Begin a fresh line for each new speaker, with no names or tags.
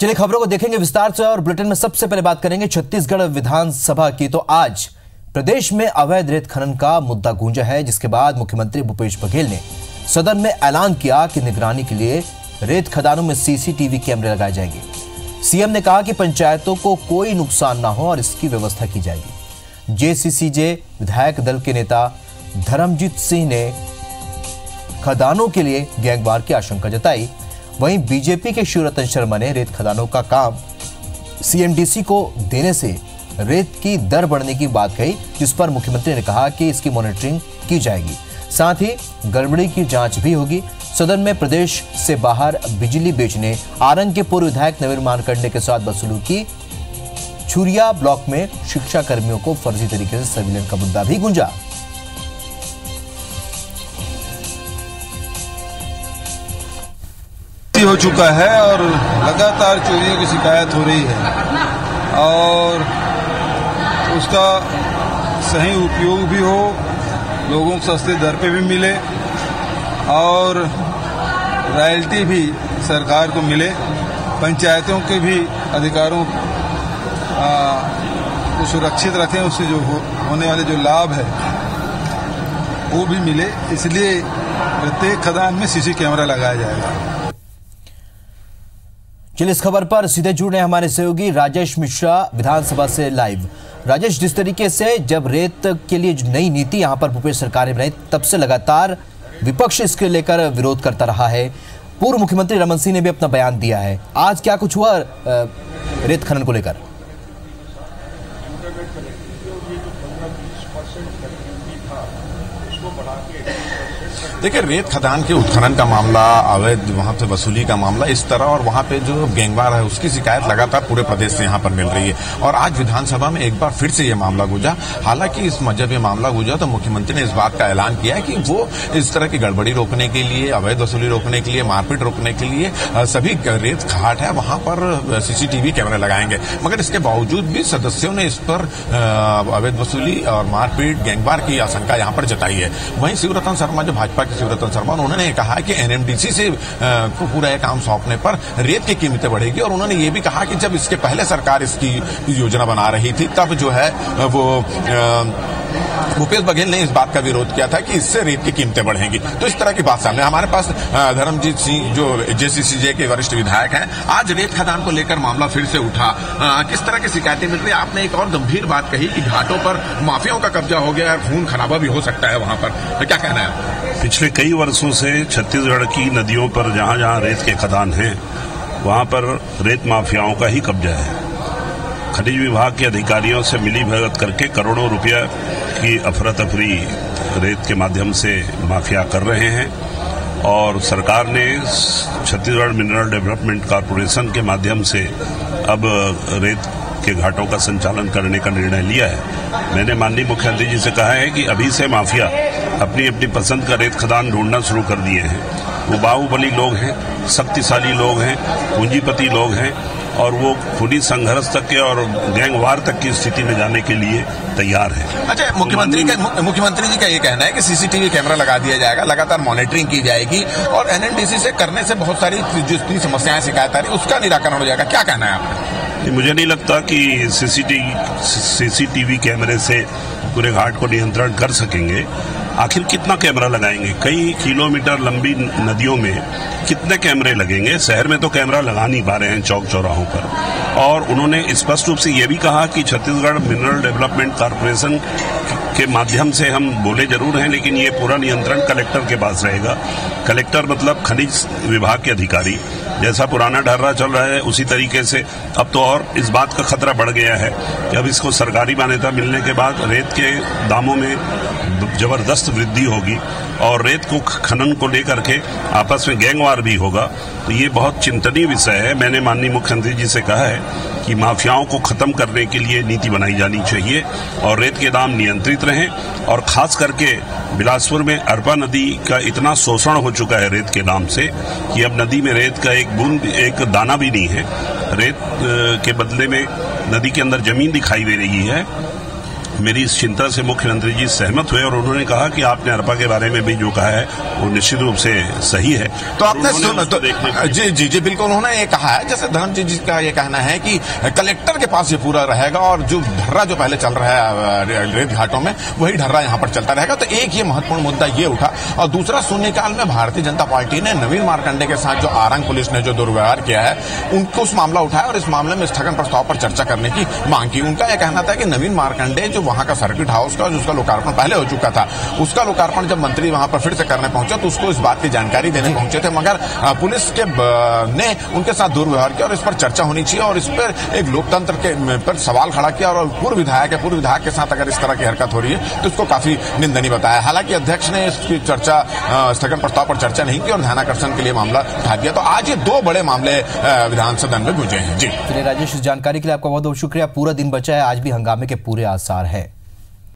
चलिए खबरों को देखेंगे विस्तार से और बुलेटिन में सबसे पहले बात करेंगे छत्तीसगढ़ विधानसभा की। तो आज प्रदेश में अवैध रेत खनन का मुद्दा गूंजा है, जिसके बाद मुख्यमंत्री भूपेश बघेल ने सदन में ऐलान किया कि निगरानी के लिए रेत खदानों में सीसीटीवी कैमरे लगाए जाएंगे। सीएम ने कहा कि पंचायतों को कोई नुकसान ना हो और इसकी व्यवस्था की जाएगी। जेसीसीजे विधायक दल के नेता धर्मजीत सिंह ने खदानों के लिए गैंगवार की आशंका जताई। वहीं बीजेपी के शिवरतन शर्मा ने रेत खदानों का काम सीएमडीसी को देने से रेत की दर बढ़ने की बात कही, जिस पर मुख्यमंत्री ने कहा कि इसकी मॉनिटरिंग की जाएगी, साथ ही गड़बड़ी की जांच भी होगी। सदन में प्रदेश से बाहर बिजली बेचने आरंग के पूर्व विधायक नवीन मारकंडे के साथ बदसलूकी, छुरिया ब्लॉक में शिक्षा कर्मियों को फर्जी तरीके से सर्विलेंस का मुद्दा भी गूंजा।
हो चुका है और लगातार चोरियों की शिकायत हो रही है और उसका सही उपयोग भी हो, लोगों को सस्ते दर पे भी मिले और रॉयल्टी भी सरकार को मिले, पंचायतों के भी अधिकारों को सुरक्षित रखें, उससे जो होने वाले जो लाभ है वो भी मिले। इसलिए प्रत्येक खदान में सीसी कैमरा लगाया जाएगा।
चलिए इस खबर पर सीधे जुड़े हमारे सहयोगी राजेश मिश्रा विधानसभा से लाइव। राजेश, जिस तरीके से जब रेत के लिए नई नीति यहां पर भूपेश सरकार ने बनाई, तब से लगातार विपक्ष इसके लेकर विरोध करता रहा है। पूर्व मुख्यमंत्री रमन सिंह ने भी अपना बयान दिया है। आज क्या कुछ हुआ रेत खनन को लेकर?
देखिए, रेत खदान के उत्खनन का मामला, अवैध वहां से वसूली का मामला, इस तरह और वहां पे जो गैंगवार है उसकी शिकायत लगातार पूरे प्रदेश से यहां पर मिल रही है। और आज विधानसभा में एक बार फिर से ये मामला गूंजा। हालांकि जब ये मामला गूंजा तो मुख्यमंत्री ने इस बात का ऐलान किया है कि वो इस तरह की गड़बड़ी रोकने के लिए, अवैध वसूली रोकने के लिए, मारपीट रोकने के लिए सभी रेत घाट है वहां पर सीसीटीवी कैमरे लगाएंगे। मगर इसके बावजूद भी सदस्यों ने इस पर अवैध वसूली और मारपीट, गैंगवार की आशंका यहां पर जताई है। वहीं शिवरतन शर्मा, जो भाजपा शिवरतन शर्मा, उन्होंने कहा कि एनएमडीसी से पूरा यह काम सौंपने पर रेत की कीमतें बढ़ेगी। और उन्होंने ये भी कहा कि जब इसके पहले सरकार इसकी योजना बना रही थी तब जो है वो भूपेश बघेल ने इस बात का विरोध किया था कि इससे रेत की कीमतें बढ़ेंगी। तो इस तरह की बात सामने। हमारे पास धर्मजीत सिंह जो जेसीसीजे के वरिष्ठ विधायक हैं, आज रेत खदान को लेकर मामला फिर से उठा। किस तरह की शिकायतें मिल रही है? आपने एक और गंभीर बात कही कि घाटों पर माफियाओं का कब्जा हो गया, खून खराबा भी हो सकता है वहां पर, तो क्या कहना है?
पिछले कई वर्षों से छत्तीसगढ़ की नदियों पर जहां जहां रेत के खदान हैं वहां पर रेत माफियाओं का ही कब्जा है। खनिज विभाग के अधिकारियों से मिली भगत करके करोड़ों रुपया की अफरा तफरी रेत के माध्यम से माफिया कर रहे हैं। और सरकार ने छत्तीसगढ़ मिनरल डेवलपमेंट कॉर्पोरेशन के माध्यम से अब रेत के घाटों का संचालन करने का निर्णय लिया है। मैंने माननीय मुख्यमंत्री जी से कहा है कि अभी से माफिया अपनी अपनी पसंद का रेत खदान ढूंढना शुरू कर दिए हैं। वो बाहुबली लोग हैं, शक्तिशाली लोग हैं, पूंजीपति लोग हैं और वो खुली संघर्ष तक के और गैंगवार तक की स्थिति में जाने के लिए तैयार है।
अच्छा, मुख्यमंत्री जी का ये कहना है कि सीसीटीवी कैमरा लगा दिया जाएगा, लगातार मॉनिटरिंग की जाएगी और एनएमडीसी से करने से बहुत सारी जितनी समस्याएं, शिकायत आ रही उसका निराकरण हो जाएगा। क्या कहना है आपका?
मुझे नहीं लगता कि सीसीटीवी कैमरे से पूरे घाट को नियंत्रण कर सकेंगे। आखिर कितना कैमरा लगाएंगे? कई किलोमीटर लंबी नदियों में कितने कैमरे लगेंगे? शहर में तो कैमरा लगा नहीं पा रहे हैं चौक चौराहों पर। और उन्होंने स्पष्ट रूप से ये भी कहा कि छत्तीसगढ़ मिनरल डेवलपमेंट कॉर्पोरेशन के माध्यम से हम बोले जरूर हैं, लेकिन ये पूरा नियंत्रण कलेक्टर के पास रहेगा। कलेक्टर मतलब खनिज विभाग के अधिकारी। जैसा पुराना ढर्रा चल रहा है उसी तरीके से अब तो और इस बात का खतरा बढ़ गया है कि अब इसको सरकारी मान्यता मिलने के बाद रेत के दामों में जबरदस्त वृद्धि होगी और रेत को खनन को लेकर के आपस में गैंगवार भी होगा। तो ये बहुत चिंतनीय विषय है। मैंने माननीय मुख्यमंत्री जी से कहा है कि माफियाओं को खत्म करने के लिए नीति बनाई जानी चाहिए और रेत के दाम नियंत्रित रहें। और खास करके बिलासपुर में अरपा नदी का इतना शोषण हो चुका है रेत के नाम से कि अब नदी में रेत का एक बूंद, एक दाना भी नहीं है। रेत के बदले में नदी के अंदर जमीन दिखाई दे रही है। मेरी इस चिंता से मुख्यमंत्री जी सहमत हुए और उन्होंने कहा कि आपने अरपा के बारे में भी जो कहा है वो निश्चित रूप से सही है।
तो आपने सुना तो जी बिल्कुल उन्होंने ये कहा है, जैसे धर्मजीत जी का ये कहना है कि कलेक्टर के पास ये पूरा रहेगा और जो ढर्रा जो पहले चल रहा है रेत घाटों में वही ढर्रा यहाँ पर चलता रहेगा। तो एक ये महत्वपूर्ण मुद्दा ये उठा और दूसरा शून्यकाल में भारतीय जनता पार्टी ने नवीन मार्कंडे के साथ जो आरंग पुलिस ने जो दुर्व्यवहार किया है उनको उस मामला उठाया और इस मामले में स्थगन प्रस्ताव पर चर्चा करने की मांग की। उनका यह कहना था कि नवीन मार्कंडे जो वहां का सर्किट हाउस का जिसका लोकार्पण पहले हो चुका था, उसका लोकार्पण जब मंत्री वहां पर फिर से करने पहुंचे तो उसको इस बात की जानकारी देने पहुंचे थे, मगर पुलिस के ने उनके साथ दुर्व्यवहार किया और इस पर चर्चा होनी चाहिए और इस पर एक लोकतंत्र के पर सवाल खड़ा किया और पूर्व विधायक के साथ अगर इस तरह की हरकत हो रही है तो इसको काफी निंदनीय बताया। हालांकि अध्यक्ष ने इसकी चर्चा स्थगन प्रस्ताव पर चर्चा नहीं की और ध्यानाकर्षण के लिए मामला उठा दिया। तो आज ये दो बड़े मामले विधान सदन में गूंजे हैं। जी
चलिए राजेश, इस जानकारी के लिए आपका बहुत बहुत शुक्रिया। पूरा दिन बचा है, आज भी हंगामे के पूरे आसार हैं।